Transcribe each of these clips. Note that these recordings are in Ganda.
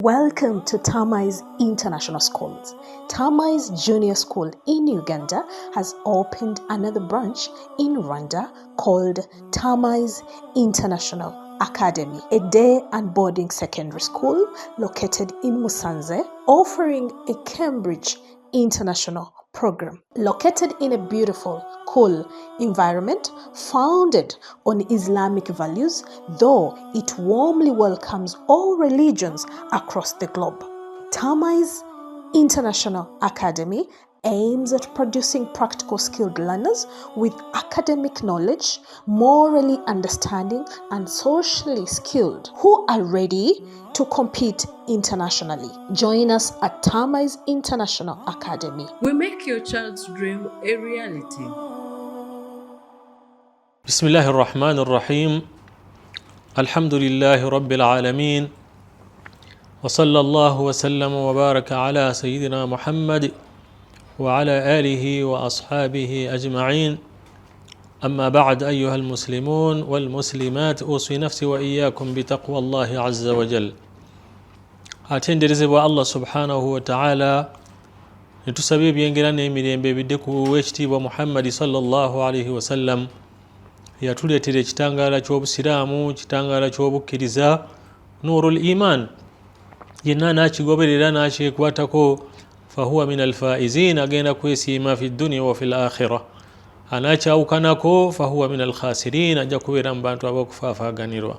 Welcome to Tamais International Schools. Tamais Junior School in Uganda has opened another branch in Rwanda called Tamais International Academy, a day and boarding secondary school located in Musanze, offering a Cambridge International program. Located in a beautiful, cool environment founded on Islamic values, though it warmly welcomes all religions across the globe. Tamais International Academy aims at producing practical skilled learners with academic knowledge, morally understanding, and socially skilled who are ready to compete internationally. Join us at Tamais International Academy. We make your child's dream a reality. بسم الله الرحمن الرحيم الحمد لله رب العالمين وصلى الله وسلم وبارك على سيدنا محمد وعلى آله وأصحابه أجمعين أما بعد أيها المسلمون والمسلمات أوصي نفسي وإياكم بتقوى الله عز وجل. atenderezebwa Allah subhanahu wa ta'ala nitusabye byengerana emirembe bidde ku wekitiibwa Muhammad sallallahu alaihi wasallam yatuleetera ekitangaala ky'obusiraamu, kitangaala ky'obukkiriza, nurul iman. Yenna n'akigoberera n'akyekwatako fahuwa min alfaizin, agenda kwesiima fi dunya wa fil akhira. Anakyawukanako fahuwa min alkhasirin, ajja kubeera mu bantu ab'okufaafaaganirwa.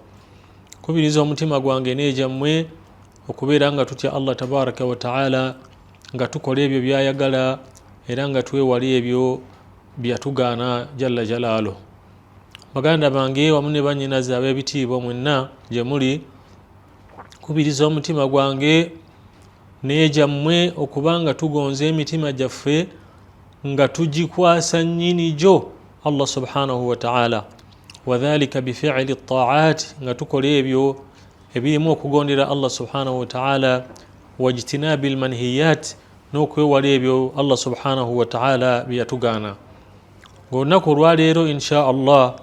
Kubiriza omutima gwange n'egyammwe okubeera nga tutya Allah tabaraka wa ta'ala, nga tukola ebyo byayagala era nga twewala ebyo byatugaana jalla jalaalu. Baganda bange wamu ne bannyinaze ab'ebitiibwa mwenna gye muli, kubiriza omutima gwange n'egyammwe okuba nga tugonza emitima gyaffe nga tugikwasa nnyini gyo Allah subhanahu wa ta'ala, wadhalika bifi'li at-ta'at, nga tukola ebyo ebirimu okugondera Allah subhanahu wa ta'ala, wajtinabi al-manhiyat, n'okwewala ebyo Allah subhanahu wa ta'ala byeyatugaana. Ng'olunaku olwaleero insha Allah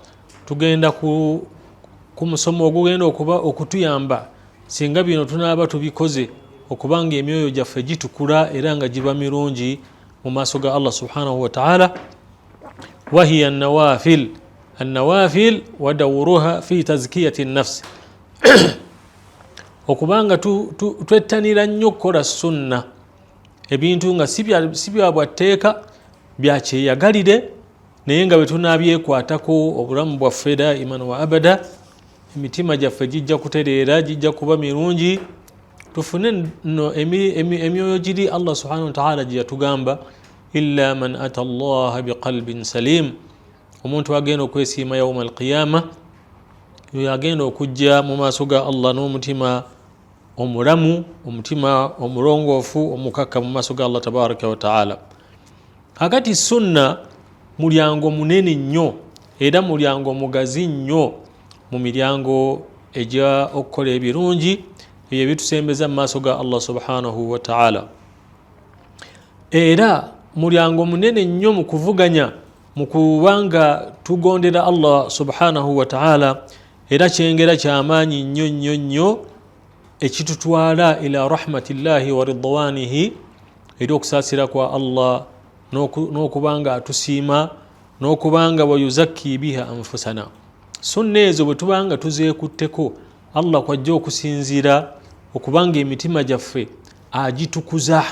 tugenda ku musomo ogugenda okuba okutuyamba singa bino tunaaba tubikoze okuba nga emyoyo gyaffe gitukula era nga giba mirungi mu maaso ga Allah subhanahu wa ta'ala. Wahiya an-nawafil wa dawruha fi tazkiyati an-nafs, okubanga twettanira nnyo okukola sunna, ebintu nga si bya bwatteeka, bya kyeyagalire, naye nga bwe tunabyekwatako obulamu bwaffe daiman wa abada, emitima gyaffe gijja kutereera, gijja kuba mirungi, tufune nno emyoyo giri Allah subhanahu wa ta'ala gye yatugamba illa man ata Allah biqalbin salim. Omuntu agenda okwesiima yawma alqiyama, yoyo agenda okujja mu maaso ga Allah n'omutima omulamu, omutima omulongoofu, omukakka mu maaso ga Allah tabaraka wa ta'ala. Akati sunna mulyango munene nnyo era mulyango mugazi nnyo mu miryango ejja okukola ebirungi ebyo ebitusembeza mu maaso ga Allah subhanahu wa ta'ala, era mulyango munene nnyo mu kuvuganya mu kubanga tugondera Allah subhanahu wa ta'ala, era kyengera kyamaanyi nnyo nnyo nnyo ekitutwala ila rahmatillahi wa ridwanihi, eri okusaasira kwa Allah n'okubanga atusiima, n'okubanga wayuzakki biha anfusana. Sunna ezo bwe tubanga tuzeekutteko, Allah kwajja okusinziira okubanga emitima gyaffe agitukuza,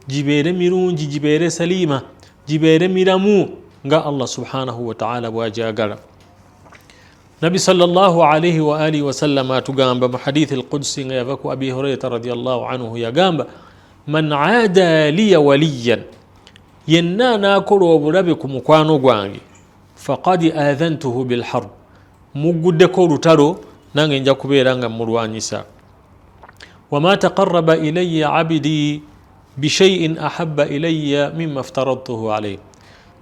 gibeere mirungi, gibeere saliima, gibeere miramu nga Allah subhanahu wa ta'ala bw'agyagala. Nabi sallallahu alayhi wa alihi wa sallam atugamba mu hadithi al-Qudsi nga yava ku Abi Hurairah radiyallahu anhu, yagamba man aada liya waliyan, yenna anaakola obulabe ku mukwano gwange, faqad adhantuhu bilharb, muguddeko olutalo nange nja kubeera nga mulwanyisa. Wama taqarraba ilayya abdi bishay'in ahabba ilayya mimma aftaradtuhu alayhi,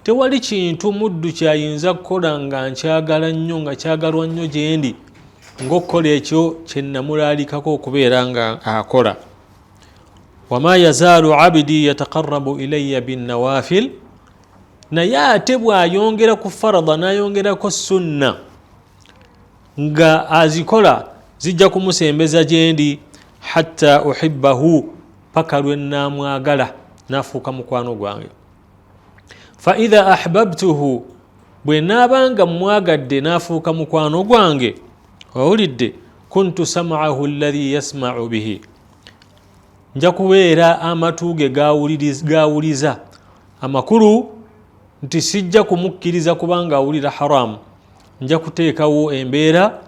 tewali kintu muddu kyayinza kukola nga nkyagala nnyo, nga kyagalwa nnyo gyendi ng'okukola ekyo kye namulaalikako okubeera nga akola. Wama yazaalu abdi yataqarrabu ilayya binnawafil, naye ate bw'ayongera ku farada n'ayongerako sunna nga azikola zijja kumusembeza gyendi hatta uhibbahu paka lwe namwagala nafuuka mukwano gwange. Fa idha ahbabtuhu bwe naabanga mwagadde nafuuka mukwano gwange, owulidde, kuntu sam'ahu alladhi yasma'u bihi, nja kubeera amatu ge gawuliza amakulu, nti sijja kumukkiriza kubanga awulira haramu, nja kuteekawo embeera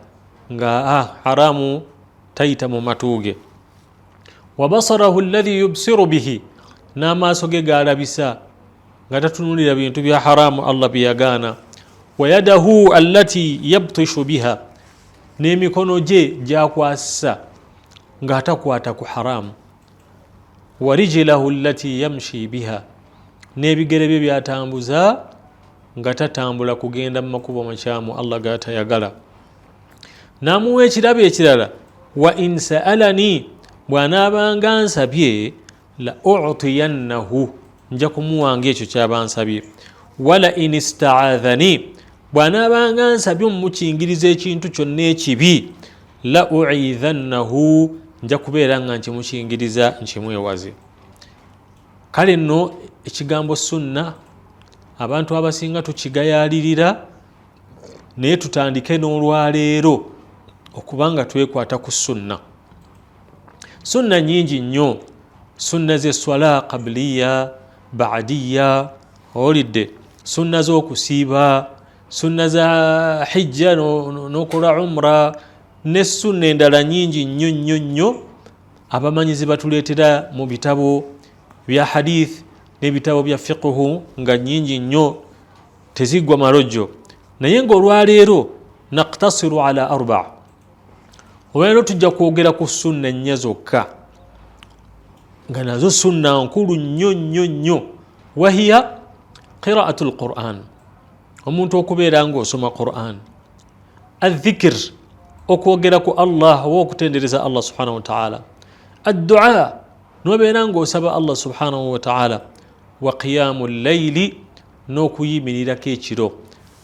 nga haramu tayita mu matu ge. Wa basarahu alladhi yubsiru bihi, n'amaaso ge galabisa nga tatunulira bintu bya haramu Allah byeyagaana. Wa yadahu allati yabtishu biha, n'emikono gye gyakwasa nga atakwata ku haramu. Wa rijlahu allati yamshi biha, n'ebigere bye byatambuza nga tatambula kugenda mu makubo makyamu Allah gatayagala. N'amuwa ekirabo ekirala, wa in sa'alani, bw'anaabanga nsabye, la u'tiyannahu, nja kumuwanga ekyo kyaba nsabye. Wala in ista'adhani, bw'anaabanga nsabye omukingiriza ekintu kyonna ekibi, la u'idhannahu, nja kubeera nga nkimukingiriza nkimwewaze. Kale nno ekigambo sunna abantu abasinga tukigayaalirira, naye tutandike n'olwaleero okubanga twekwata ku sunna. Sunna nyingi nnyo, sunna z'eswala qabliya, baadiya, owulidde, sunna z'okusiiba, sunna za hijja n'okola umra, ne sunna endala nyingi nnyo nnyo nnyo abamanyizi batuleetera mu bitabo bya hadith n'ebitabo bya fiqhu nga nyingi nnyo teziggwa malojjo. Naye ng'olwaleero naqtasiru ala arba', olwaleero tujja kwogera ku sunna nnya zokka nga nazo sunna nkulu nnyo nnyo nnyo. Wahiya qiraatu lquran, omuntu okubeera ng'osoma quran. Adhikir, okwogera ku Allah oba okutendereza Allah subhanahu wa ta'ala. Addua, nobeera ng'osaba Allah subhanahu wa ta'ala. Wa qiyamu llayli, n'okuyimirirako ekiro.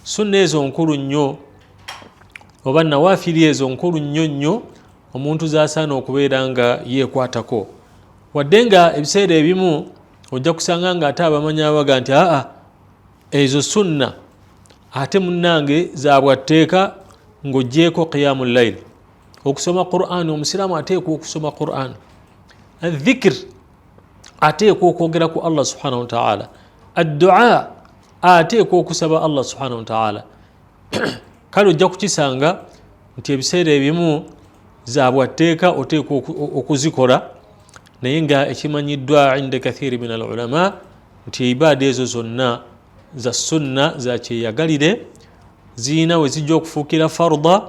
Sunna ezo nkulu nnyo oba nawafiri ezo nkulu nnyo nnyo omuntu z'asaana okubeera nga yeekwatako. Wadde nga ebiseera ebimu ojja kusanga nga ate abamanyi abaga nti ezo sunna ate munnange zabwatteeka ng'oggyeko qiyamu llayl. Okusoma Qur'an, omusiraamu ateekwa okusoma Qur'an. Adhikir, ateekwa okwogera ku Allah subhanahu wa ta'ala. Addua, ateekwa okusaba Allah subhanahu wa ta'ala. Kale ojja kukisanga nti ebiseera ebimu zabwatteeka oteekwa okuzikola, naye nga ekimanyiddwa inda kathiri min al ulama nti ibaada ezo zonna za sunna za kyeyagalire ziyina we zijja okufuukira farda,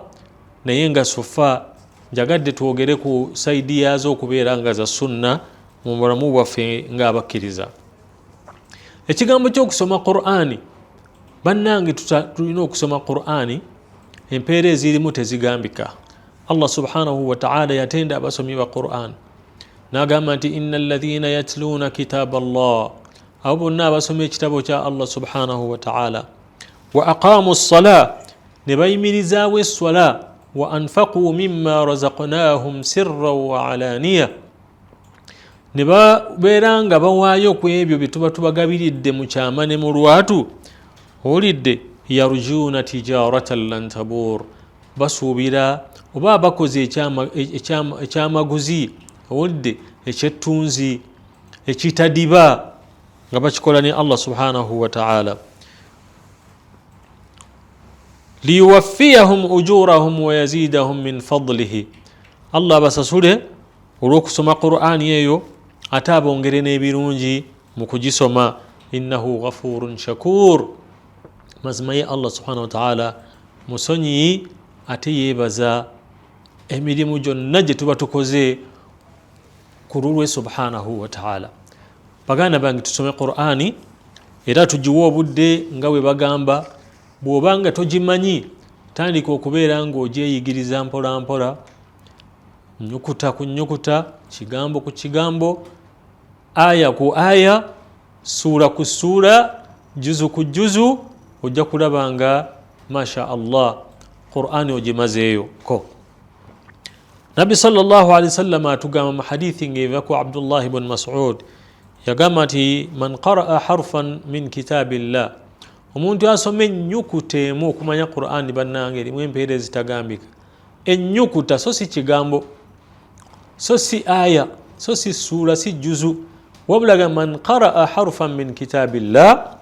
naye nga sofa njagadde twogere ku saidi yaazo okubeera nga za sunna mu bulamu bwaffe ng'abakkiriza. Ekigambo ky'okusoma Qur'ani, bannange tulina okusoma Qur'ani, empeera ezirimu tezigambika. Allah subhanahu wa ta'ala yatenda abasomi ba Qur'an n'agamba nti inna alladhina yatluuna kitaba Allah, abo bonna abasoma ekitabo kya Allah subhanahu wa ta'ala. Wa aqamu as-sala, ne bayimirizaawo esswala. Wa anfaqu mimma razaqnahum sirran wa alaniya, ne babeera nga bawaayo ku ebyo bye tuba tubagabiridde mu kyama ne mu lwatu. Owulidde, yarjuuna tijaratan lan tabuur, basuubira oba bakoze ekyamaguzi, owulidde, ekyettunzi ekitadiba, nga bakikola ne Allah subhanahu wa ta'ala. Liyuwaffiyahum ujurahum wa yazidahum min fadlihi, Allah basasule olw'okusoma Qur'ani eyo ate abongere n'ebirungi mu kugisoma. Innahu ghafurun shakur, mazima ye Allah subhanahu wa ta'ala musonyi ate yeebaza emirimu gyonna gye tuba tukoze ku lulwe subhanahu wa ta'ala. Baganda bange, tusome Qur'ani era tugiwe obudde nga bwe bagamba. Bw'obanga togimanyi, tandika okubeera ng'ogyeyigiriza mpola mpola, nnyukuta ku nnyukuta, kigambo ku kigambo, aya ku aya, suura ku suura, juzu ku juzu, ojja kulaba nga masha Allah Qur'ani ogimazeeyo ko. Nabi sallallahu alaihi wasallam atugamba mu hadithi ngeva ku Abdullah ibn Mas'ud yagamba ati man qaraa harfan min kitabillah, omuntu asoma ennyukuta emu okumanya Qur'an bannange erimu empeera ezitagambika. Ennyukuta so si kigambo, so si aya, so si sura, si juzu, wabula man qaraa harfan min kitabillah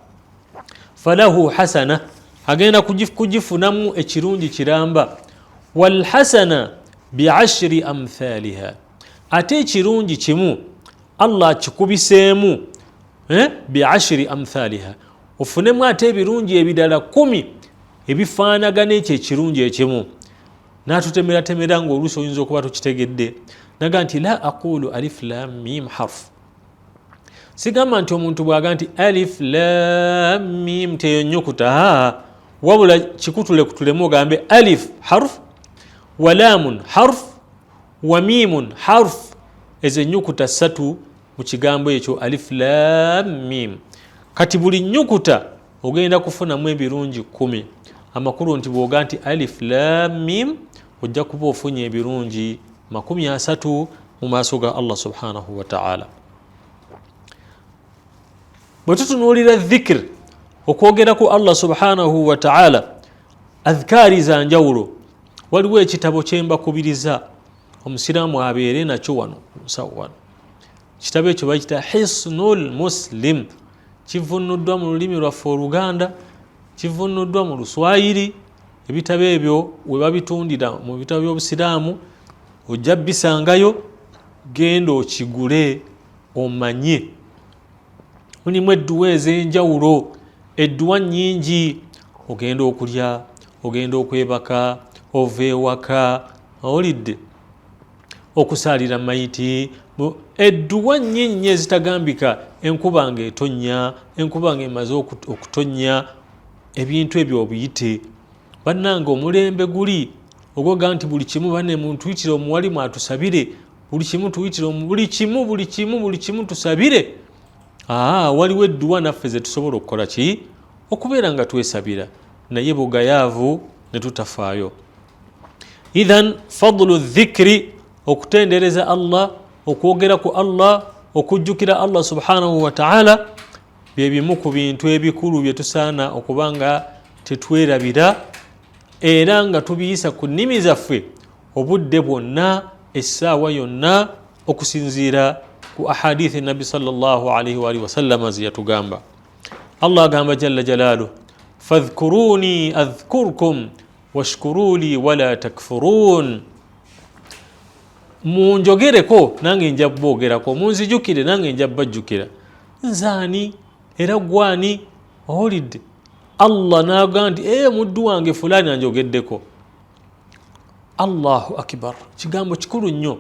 falahu hasana, agenda kugifunamu ekirungi kiramba. Wal hasana bi'ashri amthaliha, ate ekirungi kimu Allah kikubiseemu bi'ashri amthaliha, ofunemu ate ebirungi ebirala 10 ebifaanagana ekyo ekirungi ekimu. N'atutemera ng'oluusi oyinza okuba tukitegedde. Naga nti la aqulu alif lam mim harf, sigamba nti omuntu bw'aga nti alif lam mim teyo nnyukuta, wabula kikutule kutulemu ogambe alif harf wa lamun harf wa mimun harf, ezo ennyukuta 3 mu kigambo ekyo alif lam mim. Kati buli nnyukuta ogenda kufunamu ebirungi 10. Amakulu nti bw'oga nti alif lam mim ojja kuba ofunye ebirungi 30 mu maaso ga Allah subhanahu wa ta'ala. Bwe tutunuulira dhikr, okwogera ku Allah subhanahu wa ta'ala, adhkaari za njawulo, waliwo ekitabo kyembakubiriza omusiraamu abeere nakyo wano musawo wano. Ekitabo ekyo bakita Hisnul Muslim, kivunuddwa mu lulimi lwaffe Oluganda, kivunuddwa mu Luswayiri. Ebitabo ebyo we babitundira mu bitabo by'obusiraamu ojja bisangayo, genda okigule omanye. Mulimu edduwa ez'enjawulo, edduwa nnyingi, ogenda okulya, ogenda okwebaka, ova ewaka, owulidde, okusaalira mayiti, edduwa nnyingi ezitagambika. Enkuba ng'etonnya, enkuba ng'emaze okutonnya, ebintu ebyo obiyite. Bannange omulembe guli ogoga nti buli kimu banne muntu tuyitire omuwalimu atusabire, buli kimu tuyitire buli kimu tusabire. Waliwo edduwa naffe ze tusobola okukola ki? Okubeera nga twesabira, naye bugayaavu ne tutafaayo. Idhan fadlu dhikri, okutendereza Allah, okwogera ku Allah, okujjukira Allah subhanahu wa ta'ala, bye bimu ku bintu ebikulu bye tusaana okubanga tetwerabira era nga tubiyisa ku nnimi zaffe obudde bwonna, essaawa yonna, okusinziira ku ahadithi nabi sallallahu alaihi wa alihi wasallam ziyatugamba. Allah agamba jalla jalaaluhu, fadhkuruni adhkurkum washkuruli wala takfurun, munjogereko nange nja boogerako, munzijukire nange nja bajjukira. Nzaani era gwani? Owulidde Allah n'agamba nti muddu wange fulani anjogeddeko. Allahu akbar, kigambo kikulu nnyo.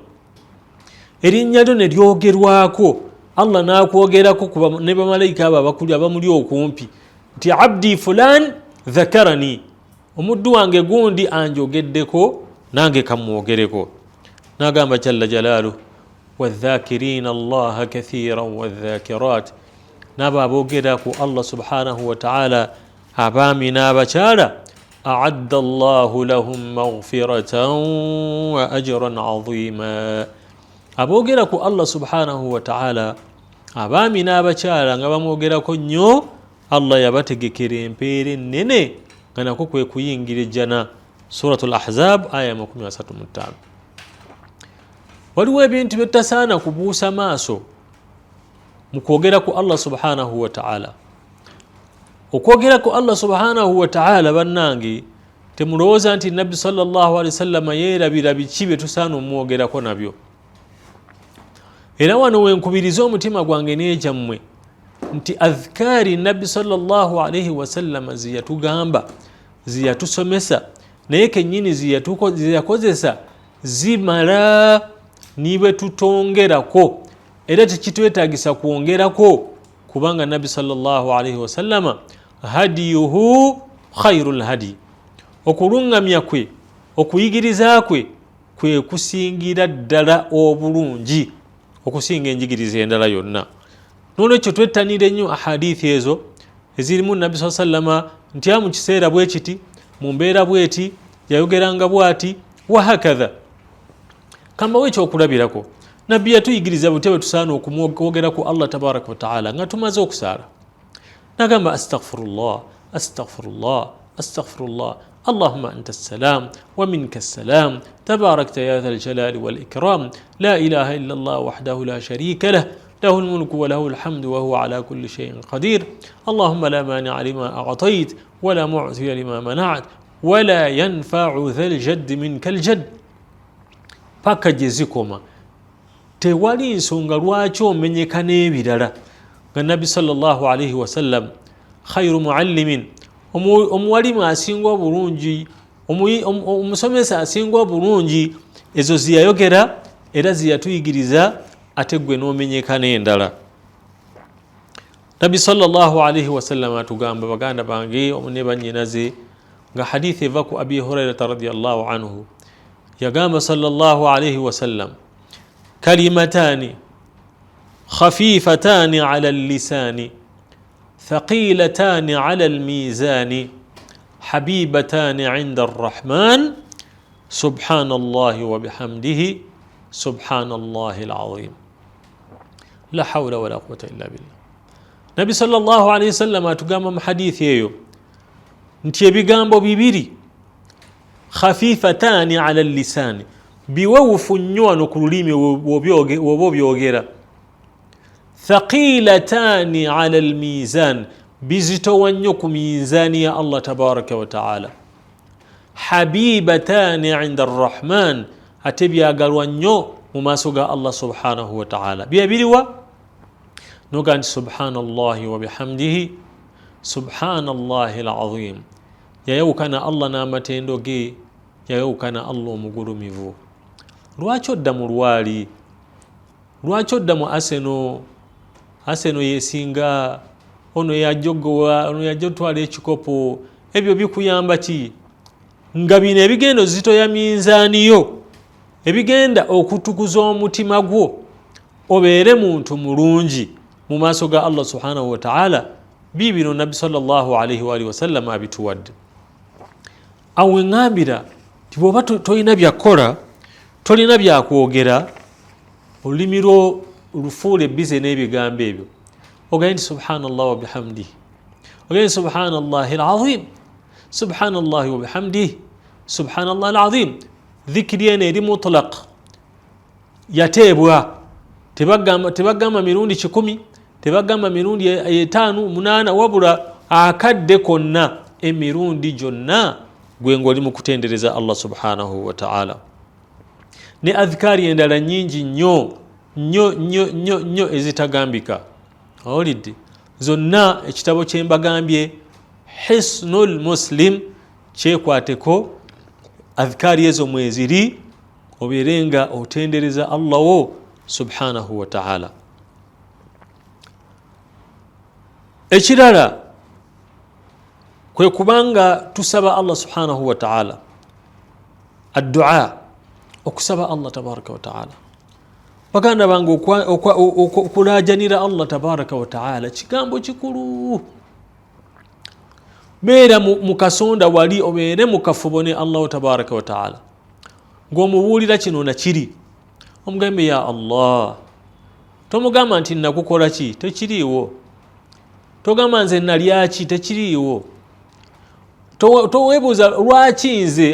Erinnya lyo ne lyogerwako, Allah n'akwogerako ne bamalayika abo abakulu abamuli okumpi nti abdi fulan dhakarani, omuddu wange gundi anjogeddeko nange kamwogereko. N'agamba jalla jalaaluhu, wadhakirina allaha kathiran wadhakirat, n'abo aboogera ku Allah subhanahu wa ta'ala, abaami n'abakyala, a'adda allahu lahum maghfiratan wa ajran azima. Aboogera ku Allah subhanahu wa ta'ala, abaami n'abakyala nga bamwogerako nnyo, Allah yabategekera empeera ennene nga nako kwe kuyingira ejjana. Suratul Ahzab aya 35. Waliwo ebintu bye tutasaana kubuusa maaso mu kwogera ku Allah subhanahu wa ta'ala. Okwogera ku Allah subhanahu wa ta'ala bannange, temulowooza nti Nabbi sallallahu alaihi wasallam yeerabira biki bye tusaana omwogerako nabyo. Era wano wenkubiriza omutima gwange n'egyammwe nti adhkaari Nabbi sallallahu alaihi wasallam ziyatugamba, ziyatusomesa, naye kennyini ziyakozesa zimala nibe tutongerako, era tekitwetaagisa kwongerako, kubanga Nabbi sallallahu alaihi wasallam hadiyuhu khairul hadi, okulungamya kwe, okuyigiriza kwe, kwe kusingira ddala obulungi okusinga enjigiriza endala yonna. Noolwekyo twettanire nnyo ahadithi ezo ezirimu Nabbi sallallahu alaihi wasallam nti mu kiseera bwe kiti, mu mbeera bweti, yayogeranga bwati, wahakadha. kambawo ekyokulabirako nabbi yatuyigiriza butebe tusaana okumwogerako Allah tabaraka wa taala nga tumaze okusaala nagamba astaghfirullah astaghfirullah astaghfirullah اللهم أنت السلام ومنك السلام تباركت يا ذا الجلال والإكرام لا إله إلا الله وحده لا شريك له له الملك وله الحمد وهو على كل شيء قدير اللهم لا مانع لما أعطيت ولا معطي لما منعت ولا ينفع ذا الجد منك الجد paka jezikoma tewali nsonga lwaki omenyekana ebirala nga nabbi sallallahu alaihi wasallam khairu muallimin omuwalimu asinga obulungi omusomesa asinga obulungi ezo ziyayogera era ziyatuyigiriza ate gwe n'omenyekana endala nabbi sallallahu alaihi wasallam atugamba baganda bange ne bannyinaze nga hadithi eva ku abi hurairata radiyallahu anhu yagamba sallallahu alaihi wasallam kalimatani khafifatani ala allisani ثقيلتان على الميزان حبيبتان عند الرحمن سبحان الله وبحمده سبحان الله العظيم لا حول ولا قوة إلا بالله نبي صلى الله عليه وسلم أتقام حديث يو نتي بيغامبو بيبيري خفيفتان على اللسان بيوف نيوان كلوليمي وبيوغيرا ثقيلتان على الميزان بزتوانيك ميزان يا الله تبارك وتعالى حبيبتان عند الرحمن أتبيا قالوانيو مماسوغا الله سبحانه وتعالى بيبيروا نوغان سبحان الله وبحمده سبحان الله العظيم يا يو كان الله نامتين دوغي يا يو كان الله مغرميفو لواچو دمو الوالي لواچو دمو aseno yesinga ono yajogowa ono yajotwala ekikopo ebyo bikuyamba ki nga bino ebigendo zito ya minzaaniyo ebigenda okutukuza omutima gwo obeere muntu mulungi mu maaso ga Allah subhanahu wa ta'ala bibino nabbi sallallahu alaihi wa alihi wasallam abituwadde awe ngambira tiboba toyina byakola tolina byakwogera olulimi lwo ulufuule bize n'ebigambo ebyo ogenda nti subhanallah wa bihamdihi ogenda nti subhanallahi alazim subhanallahi wa bihamdihi subhanallah alazim dhikiri eno eri mutlaq yateebwa tebagamba mirundi 10 tebagamba mirundi 5 8 wabula akadde konna emirundi gyonna gwe ng'oli mu kutendereza Allah subhanahu wa ta'ala ne adhikari endala nyingi nnyo ezitagambika awulidde zonna ekitabo kye mbagambye hisnul muslim kyekwateko adhikari ezo mweziri obeerenga otendereza Allah wo subhanahu wa ta'ala ekirala kwe kubanga tusaba Allah subhanahu wa ta'ala addua okusaba Allah tabaraka wa ta'ala baganda bange okulajanira Allah tabaraka wa ta'ala kigambo kikulu beera mukasonda wali obeere mukafubone Allah tabaraka wa ta'ala ng'omubuulira kino nakiri omugambe ya Allah tomugamba nti nakukola ki tekiriiwo togamba nze nalyaki tekiriiwo toweebuuza lwaki nze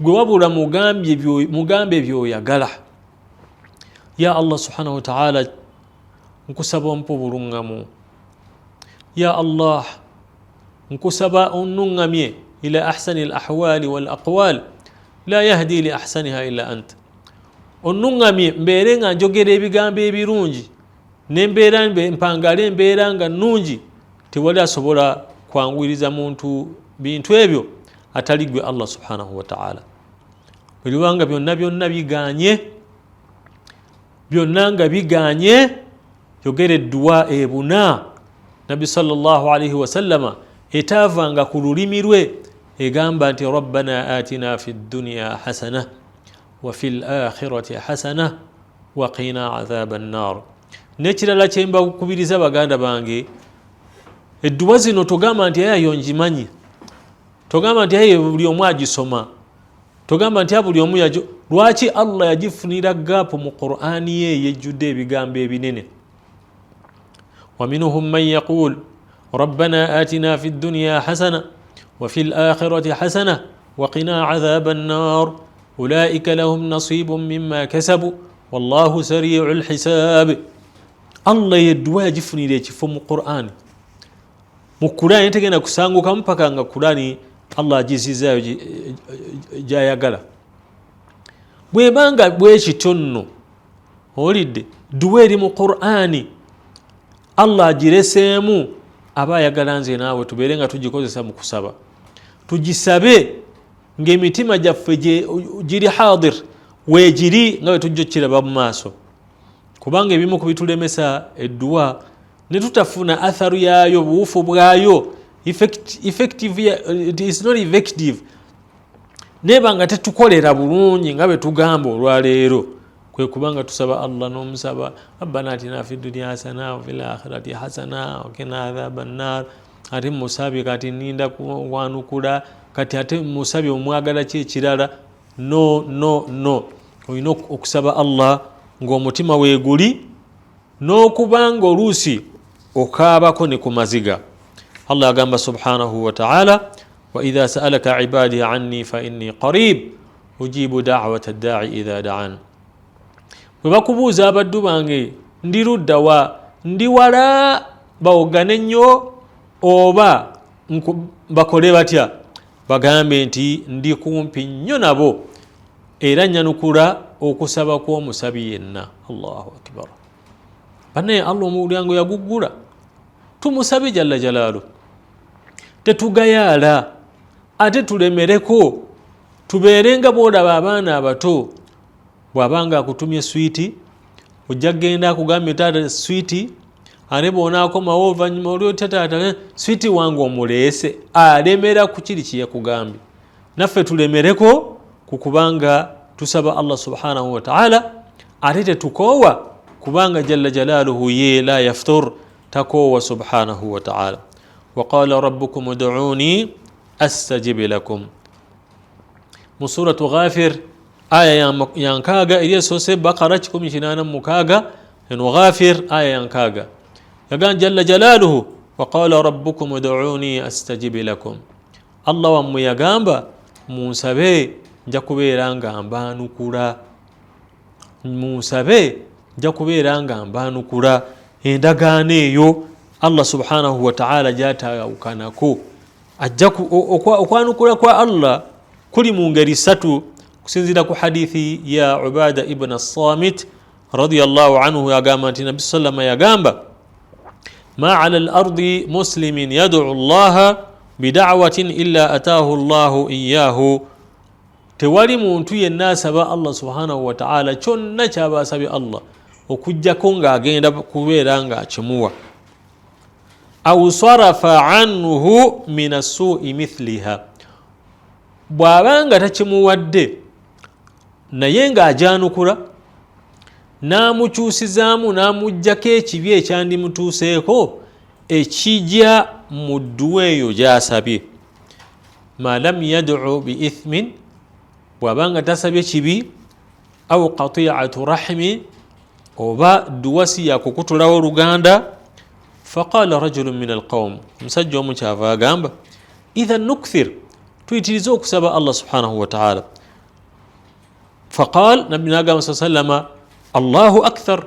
gwe wabula mugambe byoyagala ya Allah subhanahu wa ta'ala nkusaba ompa obulungamu ya Allah nkusaba onnungamye ila ahsani al-ahwali wal-aqwal la yahdi li ahsaniha illa anta onnungamye mbeere nga njogera ebigambo ebirungi nembeera mpangale embeera nga nnungi tewali asobola kwanguyiriza muntu bintu ebyo atali gwe Allah subhanahu wa ta'ala bwebanga byonna nga biganye yogera edduwa ebuna nabbi sallallahu alaihi wasallama etaavanga ku lulimi lwe egamba nti rabbana atina fi dunya hasana wa fi l-akhirati hasana wa qina adhaba an-nar nekirala kyemba kukubiriza baganda bange edduwa zino togamba nti ayo njimanyi togamba nti ayo buli omu agisoma togamba nti buli omu lwaki Allah yagifunira gaapu mu Qur'ani ye yejjudde ebigambo ebinene ومنهم من يقول ربنا آتنا في الدنيا حسنة وفي الآخرة حسنة وقنا عذاب النار أولئك لهم نصيب مما كسبوا والله سريع الحساب الله يدوى جفني ليك فم القرآن مقرآن تجينا كسانغو كم بكانغ قرآن الله جزيزا جايا قلا بويبانغا بويشي تنو ولد دويري mu Qur'ani Allah agireseemu aba ayagala nze naawe tubeere nga tugikozesa mu kusaba tugisabe ng'emitima gyaffe giri hadir weegiri nga bwe tujja okukiraba mu maaso kubanga ebimu ku bitulemesa edduwa ne tutafuna atharu yaayo buwufu bwayo it is not effective neba nga tetukolera bulungi nga bwe tugamba olwaleero kwe kubanga tusaba Allah n'omusaba rabbana atina fid dunya hasana wa fil akhirati hasana wa qina adhaban nar ate musabi kati ninda kwanukula kati ate musabi omwagala ki ekirala no olina okusaba Allah ng'omutima weeguli n'okubanga oluusi okaabako ne ku maziga Allah agamba subhanahu wa ta'ala wa idha sa'alaka ibadi anni fa inni qarib ujibu da'wata ad-da'i idha da'an bwe bakubuuza abaddu bange ndi ludda wa ndi wala bawogane nnyo oba bakole batya bagambe nti ndi kumpi nnyo nabo era nyanukula okusaba kw'omusabi yenna. Allahu akbar. Banaye Allah omulyango yaguggula tumusabe jalla jalaalu tetugayaala ate tulemereko tubeerenga boolaba abaana abato bw'abanga akutumye switi ojja kgenda akugambye taata switi ate bw'onaakomawo oluvannyuma olyotya taata switi wange omuleese alemera ku kiri kye yakugambye. Naffe tulemereko ku kubanga tusaba Allah subhanahu wa ta'ala ate tetukoowa kubanga jalla jalaaluhu ye la yaftur takoowa subhanahu wa ta'ala. wa qala rabbukum ud'uni astajib lakum mu suratu Ghafir aya ya nkaaga eri esoose Bakara 186 eno Ghafir aya ya nkaaga yagan jalla jalaaluhu wa qala rabbukum ud'uni astajib lakum Allah wammwe yagamba munsabe nja kubeera nga mbaanukula munsabe nja kubeera nga mbaanukula. Endagaano eyo Allah subhanahu wa ta'ala gyataawukanako ajja okwanukula kwa Allah kuli mu ngeri ssatu kusinziira ku hadithi ya Ubada ibn as-Samit radiyallahu anhu yagamba nti Nabi sallama yagamba ma ala al-ardi muslimin yad'u Allah bida'watin illa ataahu Allahu iyyahu tewali muntu yenna asaba Allah subhanahu wa ta'ala kyonna kyaba asabye Allah okujjako ng'agenda kubeera ng'akimuwa aw sarafa anhu min as-su'i mithliha bw'abanga takimuwadde naye ng'ajanukula n'amukyusizaamu n'amuggyako ekibi ekyandimutuuseeko ekijja mu dduwa eyo gy'asabye ma lam yad'u bi ithmin bw'abanga tasabye kibi aw qati'atu rahmi oba dduwa si yakukutulawo oluganda. faqala rajulun min alqawm omusajja omu kyava agamba idha nukthir tuyitirize okusaba Allah subhanahu wa ta'ala. faqal nabbi nagamba sallama Allahu akthar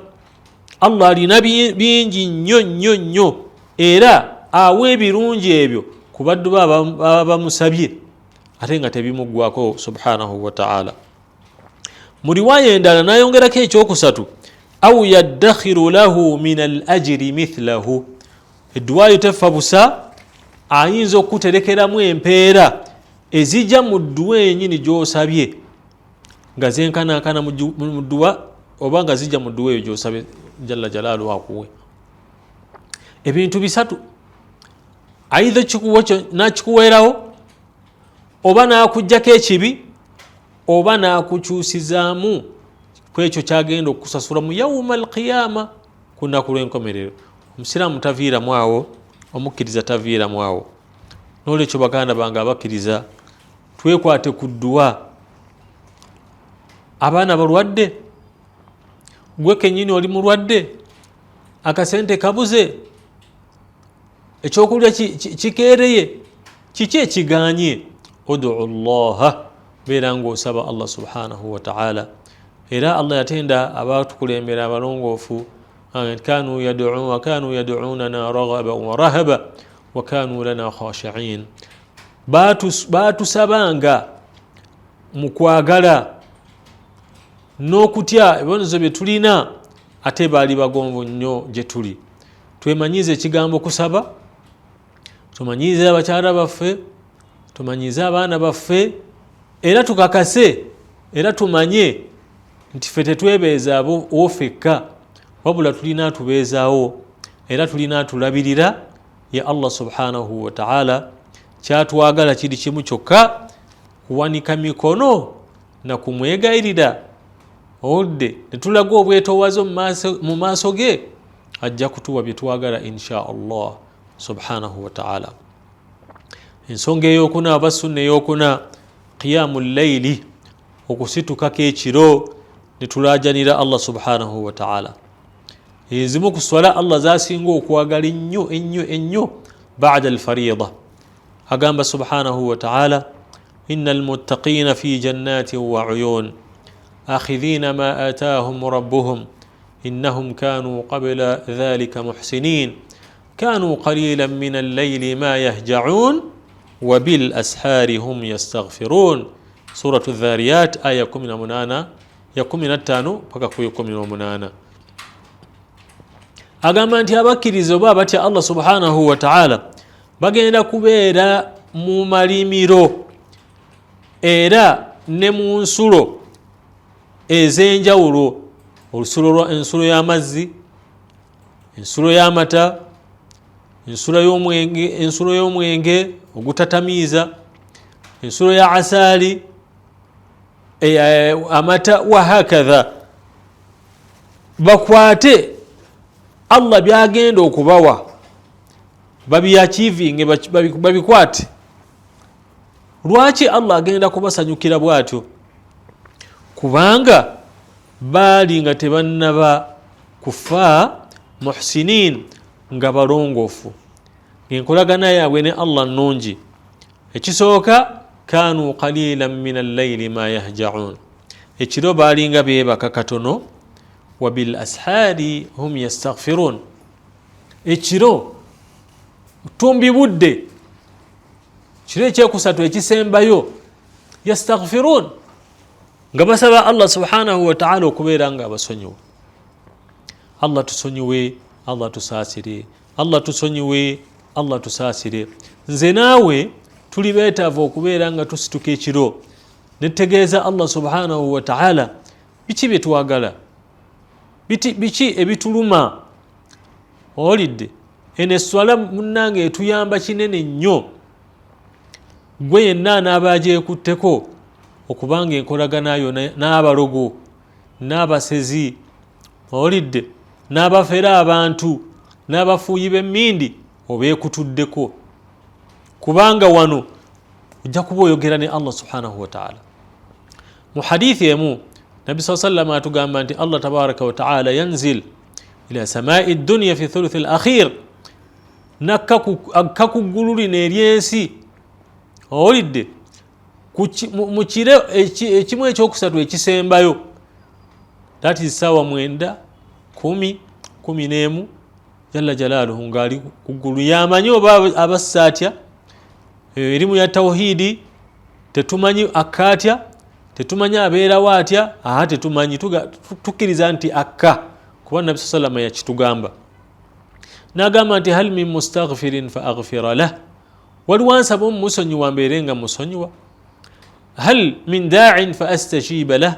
Allah alina bingi nnyo nnyo nnyo era awa ebirungi ebyo ku baddu baba bamusabye ate nga tebimuggwako subhanahu wa ta'ala. mu riwaya endala nayongerako ekyokusatu aw yaddakhiru lahu min al-ajri mithlahu edduwayo tefa busa ayinza okuterekeramu empeera ezijja mu dduwa enyini gy'osabye nga zenkanankana mu dduwa oba nga zijja mu dduwa eyo gy'osabye jalla jalaalu akuwe. ebintu bisatu aidha nakikuweerawo oba nakuggyako ekibi oba nakukyusizaamu kwekyo kyagenda okusasula mu yawma alqiyama ku nnaku lw'enkomerero. omusiraamu taviiramu awo omukkiriza taviiramu awo. n'olwekyo baganda bange abakkiriza twekwate ku dduwa abaana balwadde, gwe kennyini oli mulwadde, akasente kabuze, ekyokulya kikeereye, kiki ekiganye? Udu llaha, beera ng'osaba Allah subhanahu wa ta'ala. Era Allah yatenda abatukulembera abalongoofu kanu yaduunana raghaba wa rahaba wa kanu lana khashi'in, batusabanga mu kwagala n'okutya ebibonezo bye tulina, ate baali bagonvu nnyo gye tuli. Twemanyize ekigambo kusaba, tumanyize abakyala baffe, tumanyize abaana baffe, era tukakase, era tumanye nti ffe tetwebeeza abo ffekka, wabula tulina atubeezaawo, era tulina atulabirira ya Allah subhanahu wa ta'ala. Kyatwagala kiri kimu kyokka, kuwanika mikono na kumwegayirira. Olde ne tulaga obwetoowaze mu maaso ge, ajja kutuwa bye twagala insha Allah subhanahu wa ta'ala. Ensonga eyokuna aba sunna eyokuna, qiyamul layli, okusitukako ekiro ne tulaajanira Allah subhanahu wa ta'ala. Ezimu ku swala Allah zasinga okwagala ennyo ennyo ennyo ba'da al-fariida. Agamba subhanahu wa ta'ala, innal muttaqina fi jannatin wa 'uyun akhidhina ma ataahum rabbuhum innahum kanu qabla dhalika muhsinin kanu qalilan min al-layli ma yahja'un wa bil ashari hum yastaghfirun. Suratu Dhariyat aya 18 ya 15 mpaka ku 18. Agamba nti abakkiriza oba abatya Allah subhanahu wa ta'ala bagenda kubeera mu malimiro era ne mu nsulo ez'enjawulo, ensulo y'amazzi, ensulo y'amata, ensulo y'omwenge ogutatamiiza, ensulo ya asaali, amata wa hakadha. Bakwate Allah byagenda okubawa, babiachivinge, babikwate. Lwaki Allah agenda kubasanyukira bwatyo? Kubanga baali nga tebannaba kufa muhsinin, nga balongoofu, ng'enkolagana yaabwe ne Allah nnungi. Ekisooka, kanu qalilan min al-layli ma yahja'un, ekiro baali nga beebaka katono, wa bil ashari hum yastaghfirun, ekiro tumbi budde, kiro ekyekusatu ekisembayo, yastaghfirun, nga basaba Allah subhanahu wa ta'ala okubeera nga abasonyiwa. Allah tusonyiwe, Allah tusaasire, Allah tusonyiwe, Allah tusaasire. Nze naawe tuli beetaavu okubeera nga tusituka ekiro netegeeza Allah subhanahu wa ta'ala biki bye twagala, biki ebituluma. Olidde eno esswala munnange etuyamba kinene nnyo, gwe yenna anaaba agyekutteko, okubanga enkolaganayo n'abalogo n'abasezi, olidde n'abafera abantu n'abafuuyi b'emmindi obeekutuddeko, kubanga wano ojja kuba oyogera ne Allah subhanahu wa ta'ala. Mu hadithi emu Nabi sallallahu atugamba nti Allah tabaraka wa ta'ala yanzil ila samai dunya fi thuluth al-akhir, nakka ku ggulu lino eryensi, olidde mu kiro ekimu ekyokusatu ekisembayo, that is sawa 9, 10, 11, jalla jalaaluhu ng'ali ku ggulu. Yamanyi oba abassa atya, erimu ya tawhidi tetumanyi akatya, tetumanyi abeerawo atya, tetumanyi, tukkiriza nti akka, kuba Nabi sallallahu yakitugamba. N'agamba nti hal min mustaghfirin fa aghfira lah, waliwo ansaba omumusonyiwa mbeere nga musonyiwa. Hal min daa'in fa astajiba lah,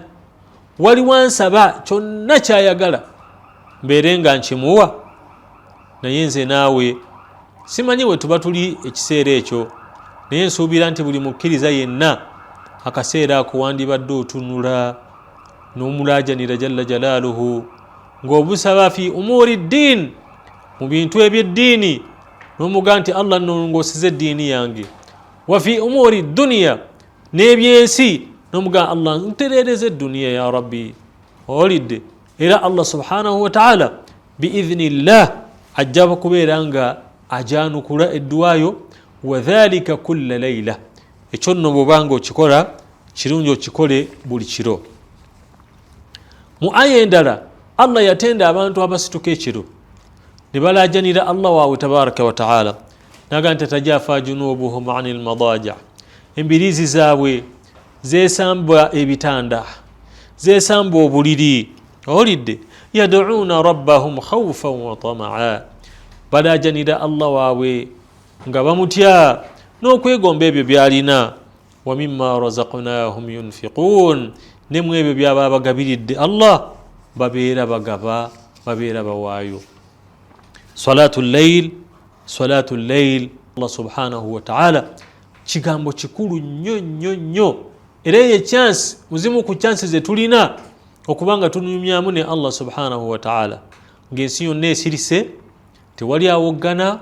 waliwo ansaba kyonna kyayagala mbeere nga nkimuwa. Naye nze naawe simanyi we tuba tuli ekiseera ekyo, naye nsuubira nti buli mukkiriza yenna akaseera ako wandibadde otunula n'omulaajanira jalla jalaaluhu, ng'obusaba fi umuri ddiin, mu bintu ebyeddiini, n'omuga nti Allah nnongooseza eddiini yange, wa fi umuri duniya, n'ebyensi nomuga Allah nterereze edduniya ya rabbi olidde era Allah subhanahu wa ta'ala biidhnillah ajja kubeera nga ajanukula edduwayo wadhalika kulla layla ekyo nno bwobanga okikola kirungi okikole buli kiro mu aya endala Allah yatenda abantu abasituka ekiro ne balajanira Allah waabwe tabaraka wa ta'ala naga tatajafa junubuhum anil madaja embirizi zaabwe zesamba ebitanda zesamba obuliri olidde yad'una rabbahum khawfan wa tamaa balajanira Allah waabwe nga bamutya n'okwegomba ebyo byalina wa mimma razaqnahum yunfiqun nemwe ebyo byaba bagabiridde Allah babeera bagaba babeera bawaayo salatul layl Allah subhanahu wa ta'ala kigambo kikulu nnyo era ye chance muzimu ku chance ze tulina okubanga tunyumyamu ne Allah subhanahu wa ta'ala ng'ensi yonna esirise tewali awoggana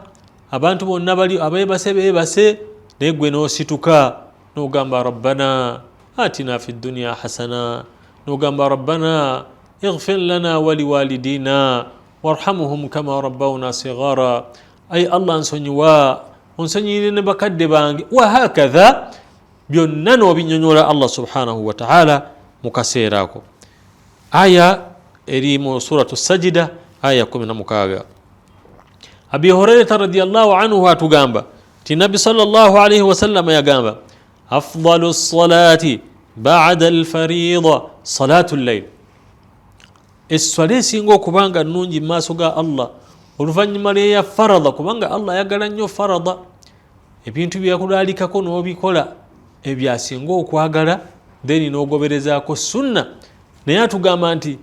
abantu bonna bali beebase naye gwe n'osituka n'ogamba rabbana atina fi dunya hasana n'ogamba rabbana ighfir lana wa liwalidina warhamhum kama rabbawna sighara ay Allah nsonyiwa onsonyire ne bakadde bange wa hakadha byonna n'obinyonyola Allah subhanahu wa ta'ala mu kaseera ako aya eri mu suratu sajida aya 16 Abi Hurairah radiyallahu anhu atugamba ti Nabi sallallahu alayhi wa sallam yagamba afdalu salati ba'da al-fariida salatu al-layl esswala esinga okubanga nnungi maaso ga Allah oluvannyuma lya farada kubanga Allah ayagala nnyo farada ebintu byakulalikako n'obikola ebyasinga okwagala then n'ogoberezaako sunna naye atugamba nti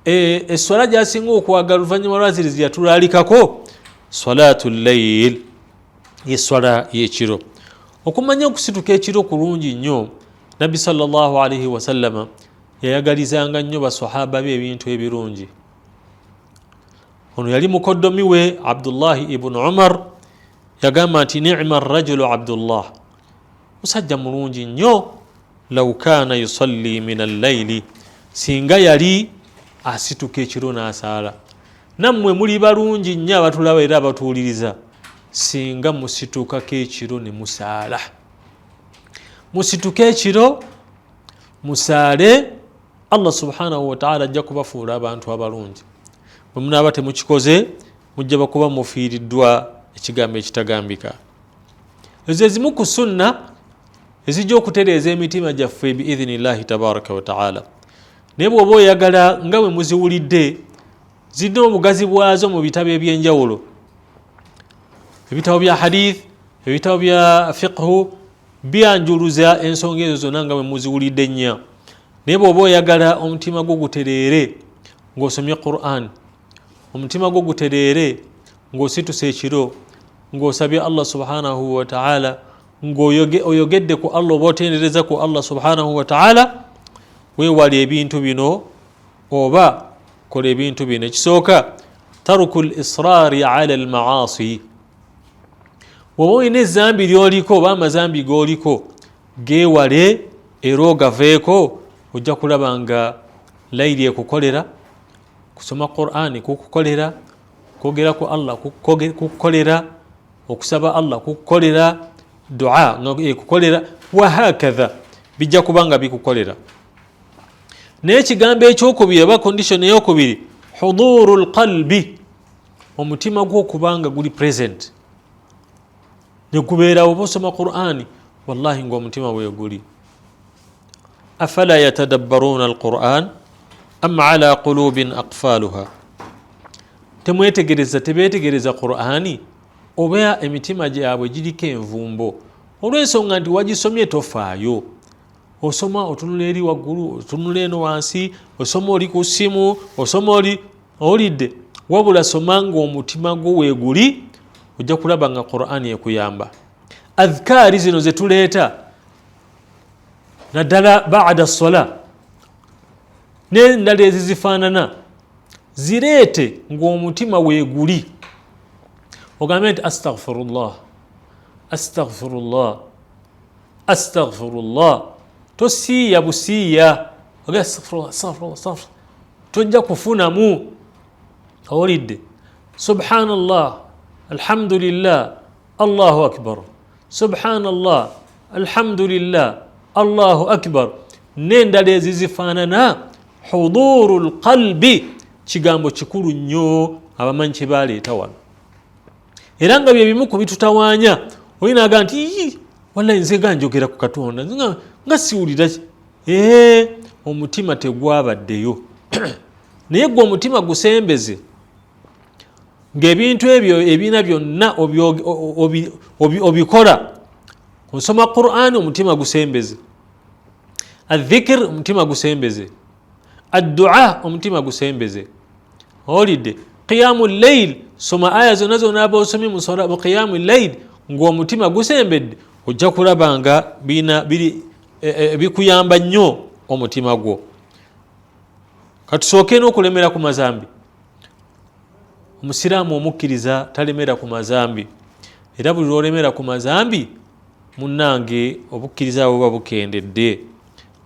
esswala gyasinga okwagala oluvannyuma lwaziri ziyatulalikako salatu layl yesswala y'ekiro okumanya okusituka ekiro kulungi nnyo Nabbi sallallahu alayhi wa sallama yayagalizanga nnyo basahaba be ebintu ebirungi ono yali mukoddomi we Abdullahi ibn Umar yagamba nti ni'ma ar-rajulu Abdullah musajja mulungi nnyo law kana yusalli min al-layli singa yali asituka ekiro n'asaala nammwe muli balungi nnyo abatulaba era abatuwuliriza singa musitukako ekiro ne musaala musituke ekiro musaale Allah subhanahu wa ta'ala ajja kubafuula abantu abalungi bwe munaaba temukikoze mujja bakuba mufiiriddwa ekigambo ekitagambika ezo ezimu ku sunna ezijja okutereeza emitima gyaffe biidhnillahi tabaraka wa ta'ala naye bw'oba oyagala nga bwe muziwulidde zirina obugazi bwazo mu bitabo ebyenjawulo ebitabo bya hadith ebitabo bya fiqhu byanjuluza ensonga ezo zonna nga bwe muziwulidde nnya naye bw'oba oyagala omutima gwo gutereere ng'osomye Qur'an omutima gwo gutereere ng'osituse ekiro ng'osabye Allah subhanahu wa ta'ala ng'oyogedde ku Allah oba otendereza ku Allah subhanahu wa ta'ala weewala ebintu bino oba kola ebintu bino ekisooka taruku l-israari ala al-maasi woba olina ezambi lyoliko oba amazambi g'oliko geewale era ogaveeko ojja kulaba nga layiri ekukolera kusoma Qur'ani kukukolera kwogera ku Allah kukukolera okusaba Allah kukukolera dua ekukolera wahakadha bijja kubanga bikukolera naye ekigambo ekyokubiri oba condition eyokubiri huduru lqalbi omutima gw'okubanga guli present negubeerawo oba osoma Qur'ani wallahi ng'omutima bweguli afala yatadabbaruna alquran am ala qulubin aqfaluha tebeetegereza Qur'ani oba emitima gyabwe giriko envumbo olw'ensonga nti wagisomye tofaayo osoma otunula eri waggulu otunula eno wansi osoma oli ku ssimu osoma oli olidde wabula soma ng'omutima gwo weeguli ojja kulaba nga Qur'ani ekuyamba adhkaari zino zetuleeta naddala ba'da sola n'endala ezizifaanana zireete ng'omutima weeguli ogambe nti astaghfirullah tosiiya busiiya ogera astaghfirullah tojja kufunamu. Owulidde? Subhanallah, alhamdulillah, Allahu akbar, subhanallah, alhamdulillah, Allahu akbar, n'endala ezizifaanana. Huduru lqalbi kigambo kikulu nnyo abamanyi kye baleeta wano, era nga bye bimu ku bitutawaanya. Oyinaaga nti wallahi nze ganjogera ku Katonda nga siwulira. Omutima tegwabaddeyo naye gwe omutima gusembeze ng'ebintu ebyo ebina byonna obikola. Onsoma Qur'an omutima gusembeze, adhikr omutima gusembeze, addua omutima gusembeze. Olidde? Qiyamu layl, soma aya zonna zonna aba osomye mu qiyamu layl ng'omutima gusembedde, ojja kulaba nga bikuyamba nnyo omutima gwo. Katusooke n'okulemera ku mazambi. Omusiraamu omukkiriza talemera ku mazambi, era buli lwolemera ku mazambi munnange obukkiriza buba bukendedde.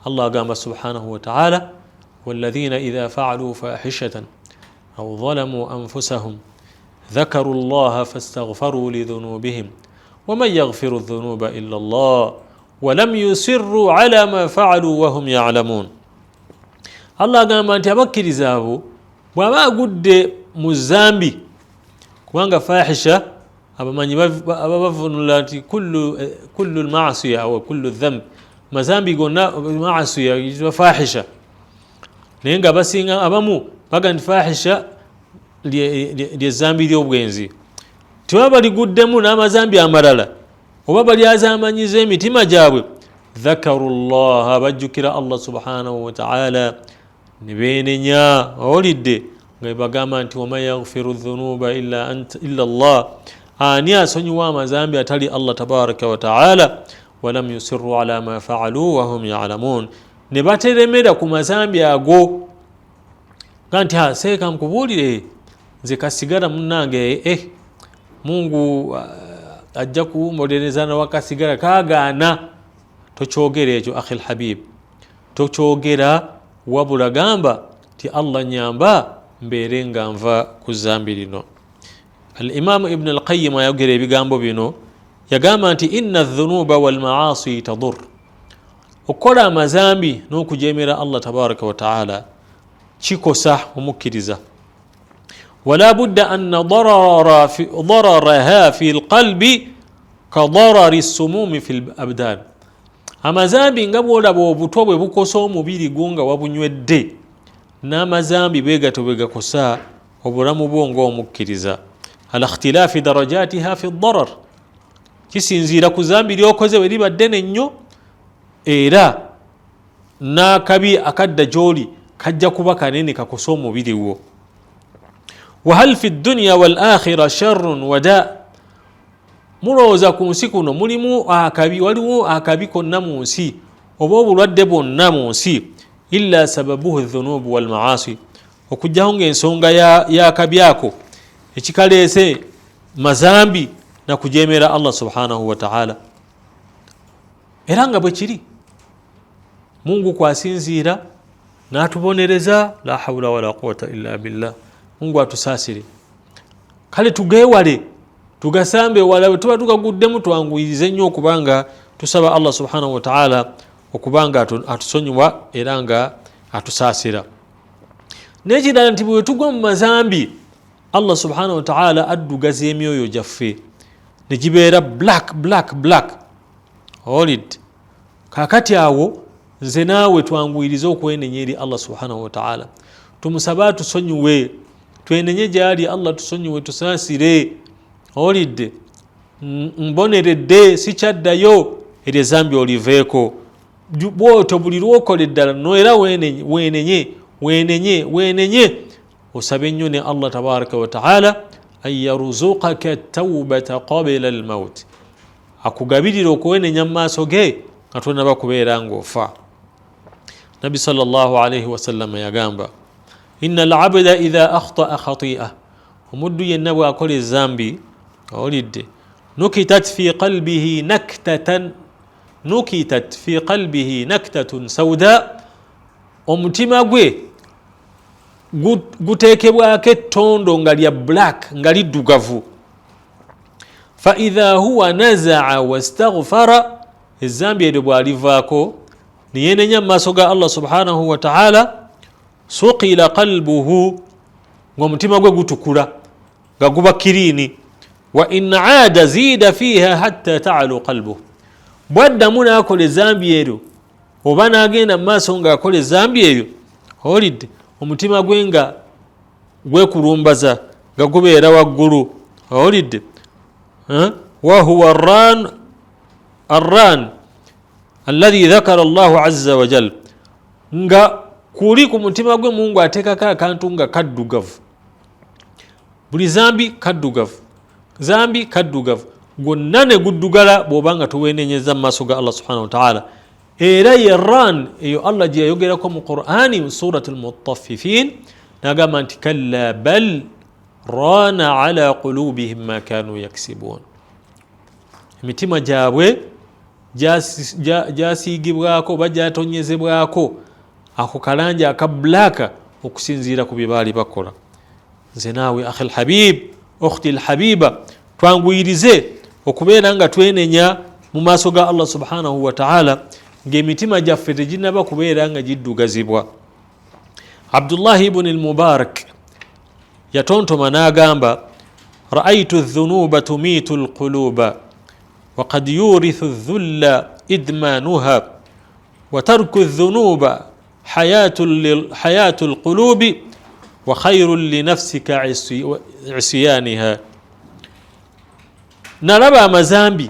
Allah agamba subhanahu wa ta'ala, walladhina idha fa'alu fahishatan aw zalamu anfusahum dhakaru allaha fastaghfaru lidhunubihim waman yaghfiru dhunuba illa Allah walam yusirru ala ma fa'alu wahum ya'lamun. Allah agamba nti abakkiriza abo bw'aba agudde mu zambi, kubanga fahisha abamanyi ababavunula nti kullu lmaasiya awa kullu dhamb, mazambi gonna maasiya yitibwa fahisha, naye nga basinga abamu baga nti fahisha lyezambi ly'obwenzi. Tibaba baliguddemu n'amazambi amalala oba balyazamanyiza emitima gyabwe, dhakaru llaha, bajjukira Allah subhanahu wa ta'ala ne beenenya. Owulidde? nga bagamba nti waman yaghfiru dhunuba illa Allah, ani asonyiwa amazambi atali Allah tabaraka wa ta'ala. Walam yusirru ala ma fa'alu wahum ya'lamun, ne bateremera ku mazambi ago kanti seeka nkubuulire nze kasigara munnange Mungu ajja kuwumodereza nawakasigara kagaana. Tokyogera ekyo akhil habib, tokyogera, wabula gamba ti Allah nyamba mbeere nga nva ku zambi lino. Al-Imam Ibn al-Qayyim ayogera ebigambo bino, yagamba nti inna dhunuba wal maasi tadur, okukola amazambi n'okujemera Allah tabaraka wa ta'ala kikosa omukkiriza. wala budda anna dararaha fi lqalbi ka darari sumumi fi labdan, amazambi nga bwolaba obuto bwe bukosa omubiri gwo nga wabunywedde, n'amazambi begato bwegakosa obulamu bwo ng'omukkiriza. ala ikhtilaafi darajatiha fi darar, kisinziira ku zambi lyokoze bwe liba ddene nnyo, era n'akabi akadda gy'oli kajja kuba kanene kakosa omubiri gwo. wahal fi dunya wal akhira sharrun wada, mulowooza ku nsi kuno mulimu akabi, waliwo akabi konna mu nsi oba obulwadde bwonna mu nsi, illa sababuhu dhunubu wal maasi, okujjaho ng'ensonga y'akabi ako ekikaleese mazambi na kujemera Allah subhanahu wa ta'ala. Era nga bwe kiri Mungu kwasinziira n'atubonereza, la hawla wala quwwata illa billah. Mungu atusaasire, kale tugeewale, tugasambe wala bwe tuba tugaguddemu twanguyirize nnyo okubanga tusaba Allah subhanahu wa ta'ala okubanga atusonyiwa era nga atusaasira. N'ekirala nti bwe tugwa mu mazambi Allah subhanahu wa ta'ala addugaza emyoyo gyaffe ne gibeera black. Olid kakati awo nze naawe twanguyirize okwenenya eri Allah subhanahu wa ta'ala, tumusaba tusonyiwe, twenenye gyali Allah tusonyiwe, tusaasire. Olidde mboneredde, sikyaddayo eryo zambi oliveeko, bwotyo buli lwokola eddala noera wenenye osabe nnyo ne Allah tabaraka wa ta'ala an yarzuqaka tawbata qabla al-maut, akugabirira okuwenenya mu maaso ge nga tonaba kubeera ng'ofa. Nabi sallallahu alayhi wa sallam yagamba, inna al-abda idha akhta'a khati'a, omuddu yenna bw'akola ezambi, olidde nukitat fi qalbihi naktatan nukitat fi qalbihi naktatun sauda omutima gwe gutekebwako ettondo nga lya black nga liddugavu faidha huwa nazaa wastaghfara ezambi eryo bwalivaako niyenenya mu maaso ga Allah subhanahu wa ta'ala suqila qalbuhu ng'omutima gwe gutukula nga guba kirini wa in aada zida fiha hatta ta'alu qalbuhu bwaddamu n'akola ezambi eryo oba n'agenda mu maaso ng'akola ezambi eryo olidde omutima gwe nga gwekulumbaza nga gubeera waggulu olidde wahuwa arran alladhi dhakara Allahu azza wa jal nga kuli ku mutima gwe Mungu ateekako akantu nga kaddugavu buli zambi kaddugavu gwonna ne guddugala bw'oba nga tuweenenyeza mu maaso ga Allah subhanahu wa ta'ala era yerran eyo Allah gye yayogerako mu Qur'ani mu surati al-Mutaffifin n'agamba nti kalla bal rana ala qulubihim ma kanu yaksibun emitima gyabwe gyasiigibwako oba gyatonyezebwako ako kalanja aka blaaka okusinziira ku bye baali bakola. Nze naawe akhi alhabib ukhti alhabiba twanguyirize okubeera nga twenenya mu maaso ga Allah subhanahu wa ta'ala ng'emitima gyaffe teginnaba kubeera nga giddugazibwa. Abdullah ibn al-Mubarak yatontoma n'agamba ra'aytu adh-dhunuba tumitu al-quluba wa qad yurithu adh-dhulla idmanuha wa tarku adh-dhunuba hayatu al-qulubi wa khayrun li nafsika isyaniha. Nalaba amazambi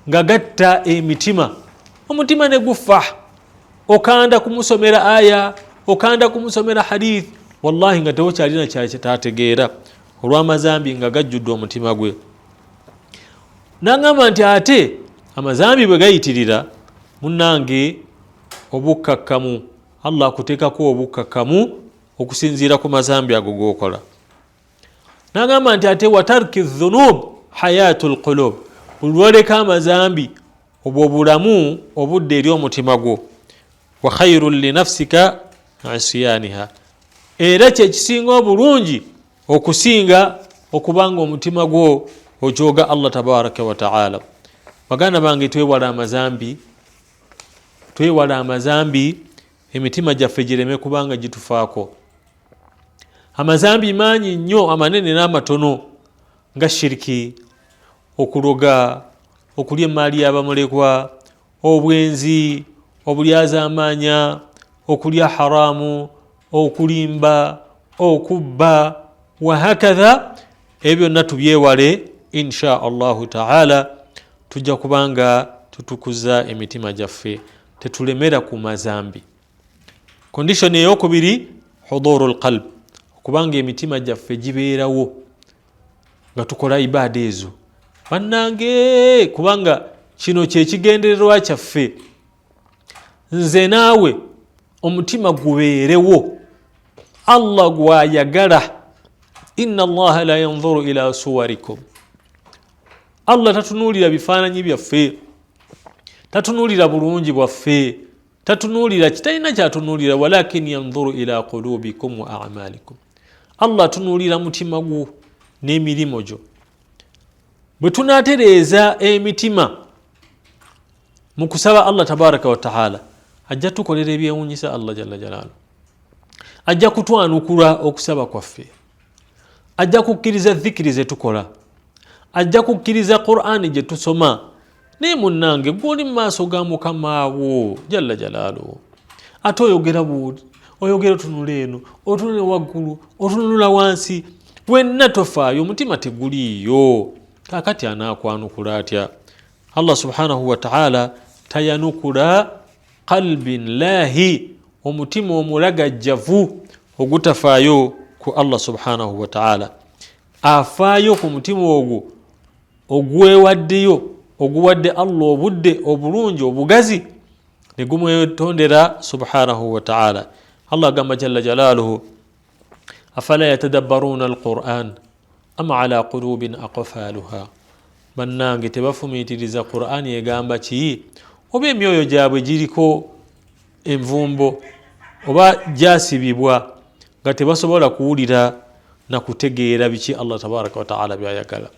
nga gatta emitima, omutima ne gufa, okanda kumusomera aya, okanda kumusomera hadith, wallahi nga tewokyalina kyatategeera olw'amazambi nga gajjudde omutima gwe. Nangamba nti ate amazambi bwe gayitirira munnange obukkakkamu, Allah akuteekako obukkakkamu okusinziira ku mazambi ago g'okola. Nangamba nti ate watarki dhunub hayatul qulub, olwoleka amazambi obwo obulamu obudde eri omutima gwo. Wa khayrun li nafsika isyaniha, era kyekisinga obulungi okusinga okubanga omutima gwo ojoga Allah tabaraka wa ta'ala. Baganda bange twewala amazambi emitima gyaffe gireme kubanga gitufaako. Amazambi manyi nnyo amanene n'amatono nga shiriki, okuloga, okulya emaali y'abamulekwa, obwenzi, obulyazamanya, okulya haramu, okulimba, okubba wahakadha. Ebyo byonna tubyewale insha Allahu ta'ala, tujja kubanga tutukuza emitima gyaffe, tetulemera ku mazambi. Condition eyokubiri hudurul qalb, okubanga emitima gyaffe gibeerawo nga tukola ibada ezo bannange, kubanga kino kyekigendererwa kyaffe. Nze naawe omutima gubeerewo, Allah gwayagala. Inna Allaha la yanzuru ila suwarikum, Allah tatunuulira bifaananyi byaffe, tatunuulira bulungi bwaffe, tatunuulira kitalina kyatunuulira, walakin yanzuru ila qulubikum wa a'malikum. Allah tunuulira mutima gwo n'emirimu gyo. Bwe tunaatereeza emitima mu kusaba Allah tabaraka wa ta'ala, ajja tukolera ebyewuunyisa Allah jalla jalaalu, ajja kutwanukula okusaba kwaffe, ajja kukkiriza dhikiri ze tukola, ajja kukkiriza Qur'ani gye tusoma. Naye munnange gw'oli mu maaso ga Mukama wo jalla jalaalu, ate oyogera buudi, oyogera otunula eno, otunula waggulu, otunula wansi, wenna tofaayo, omutima teguliiyo. Kakati anaakwanukula atya? Allah subhanahu wa ta'ala tayanukula qalbin lahi, omutima omulagajjavu ogutafaayo ku Allah subhanahu wa ta'ala. Afaayo ku mutima ogwo ogwewaddeyo, oguwadde Allah obudde obulungi obugazi ne gumwetondera subhanahu wa ta'ala. Allah gamba jalla jalaaluhu afala yatadabbaruna alquran am ala qulubin aqfaluha. Bannange tebafumiitiriza Qur'ani egamba ki? oba emyoyo gyabwe giriko envumbo oba gyasibibwa nga tebasobola kuwulira na kutegeera biki Allah tabaraka wataala byayagala.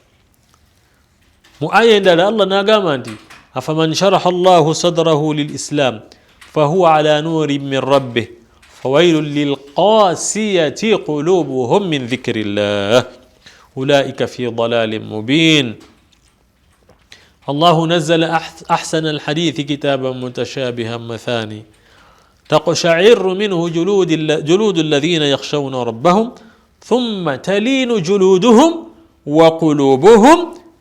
Mu aya endala Allah n'agamba nti afaman sharaha Allahu sadrahu lilislam fahuwa ala nurin min rabbih fawailun lilqasiyati qulubuhum min dhikrillah ulaika fi dalalin mubin. الله نزل أحسن الحديث كتابا متشابها مثاني تقشعر منه جلود الذين يخشون ربهم ثم تلين جلودهم وقلوبهم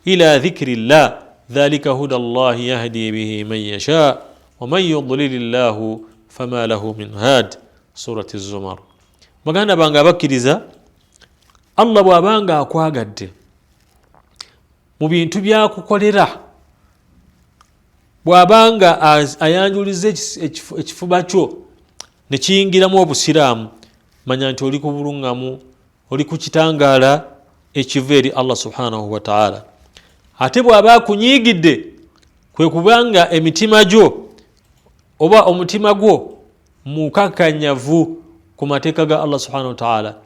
إلى ذكر الله ذلك هدى الله يهدي به من يشاء ومن يضلل الله فما له من هاد. سورة الزمر. maganda banga bakkiriza Allah bw'abanga akwagadde mu bintu byakukolera, bw'abanga ayanjuliza ekifuba kyo ne kiyingiramu obusiraamu, manya nti oli ku bulungamu, oli ku kitangaala ekiva eri Allah subhanahu wa ta'ala. Ate bw'aba akunyiigidde, kwe kubanga emitima gyo oba omutima gwo mukakanyavu ku mateeka ga Allah subhanahu wa ta'ala,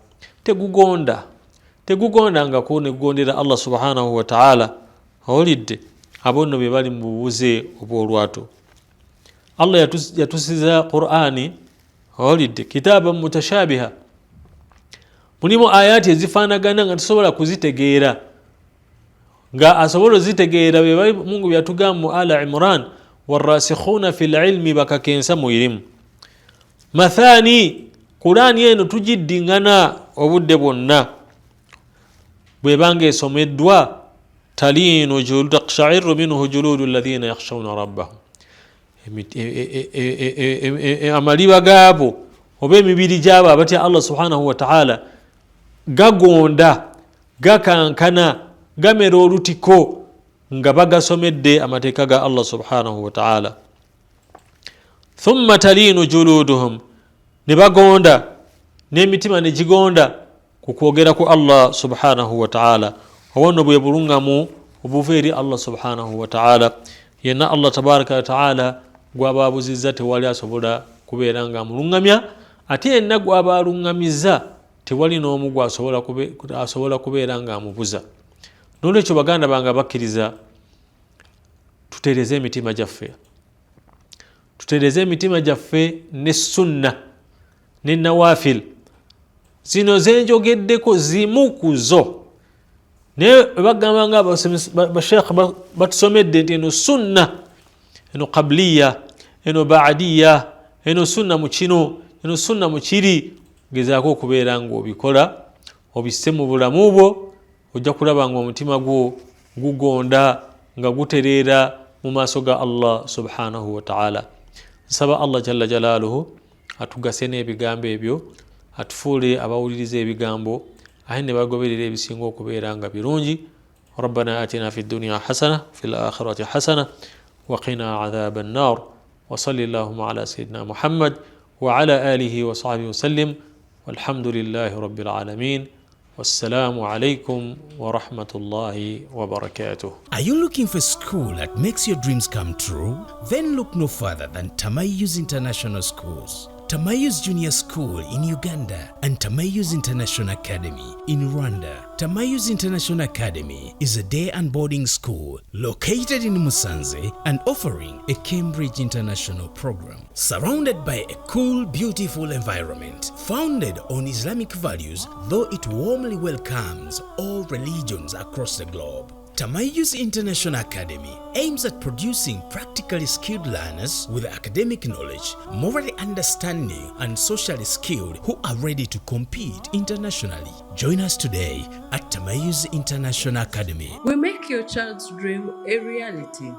tegugondangako ne kugondera Allah subhanahu wa ta'ala. Owulidde abo nno be bali mu bubuze obw'olwato. Allah yatusiza Qur'ani, owulidde, kitaaban mutashabiha, mulimu ayati ezifaanagana nga tusobola kuzitegeera, nga asobola ozitegeera be bali Mungu byatugamba mu Ala Imran warasikhuna fil ilmi bakakensa mu ilimu. Mathani, Qur'ani eno tugiddingana obudde bwonna bwebanga esomeddwa. talinu taqsha'irru minhu juludu alladhina yakhshawna rabbahum, amaliba gaabo oba emibiri gyabo abatya Allah subhanahu wa ta'ala gagonda, gakankana, gamera olutiko nga bagasomedde amateeka ga Allah subhanahu wa ta'ala. Thumma talinu juluduhum, ne bagonda, n'emitima ne gigonda ku kwogera ku Allah subhanahu wa ta'ala. Owono bwe bulungamu obuva eri Allah subhanahu wa ta'ala. Yenna Allah tabaraka wa ta'ala gwaba abuzizza tewali asobola kubeera nga amulungamya, ate yenna gwaba alungamiza tewali n'omu asobola kubeera nga amubuza. N'olwekyo baganda bange bakkiriza, tutereeze emitima gyaffe, tutereeze emitima gyaffe ne sunna ne nawafil. Zino zenjogeddeko zimu ku zo, naye bagamba nga basheekh batusomedde nti eno sunna, eno qabliya, eno baadiya, eno sunna mu kino, eno sunna mu kiri. Gezaako okubeera ng'obikola, obisse mu bulamu bwo, ojja kulaba nga omutima gwo gugonda nga gutereera mu maaso ga Allah subhanahu wa ta'ala. Nsaba Allah jalla jalaaluhu atugase n'ebigambo ebyo, atufuule abawuliriza ebigambo aye ne bagoberera ebisinga okubeera nga birungi. Rabbana atina fi dunya hasana fil akhirati hasana wa qina adhaban nar wa sallallahu ala sayyidina Muhammad wa ala alihi wa sahbihi wa sallim walhamdulillahi rabbil alamin. Wassalamu alaikum wa rahmatullahi wa barakatuh. Are you looking for a school that makes your dreams come true? Then look no further than Tamayus International Schools. Tamayus Junior School in Uganda and Tamayus International Academy in Rwanda. Tamayus International Academy is a day and boarding school located in Musanze and offering a Cambridge International program. Surrounded by a cool, beautiful environment, founded on Islamic values, though it warmly welcomes all religions across the globe. Tamayus International Academy aims at producing practically skilled learners with academic knowledge, morally understanding, and socially skilled who are ready to compete internationally. Join us today at Tamayus International Academy. We make your child's dream a reality.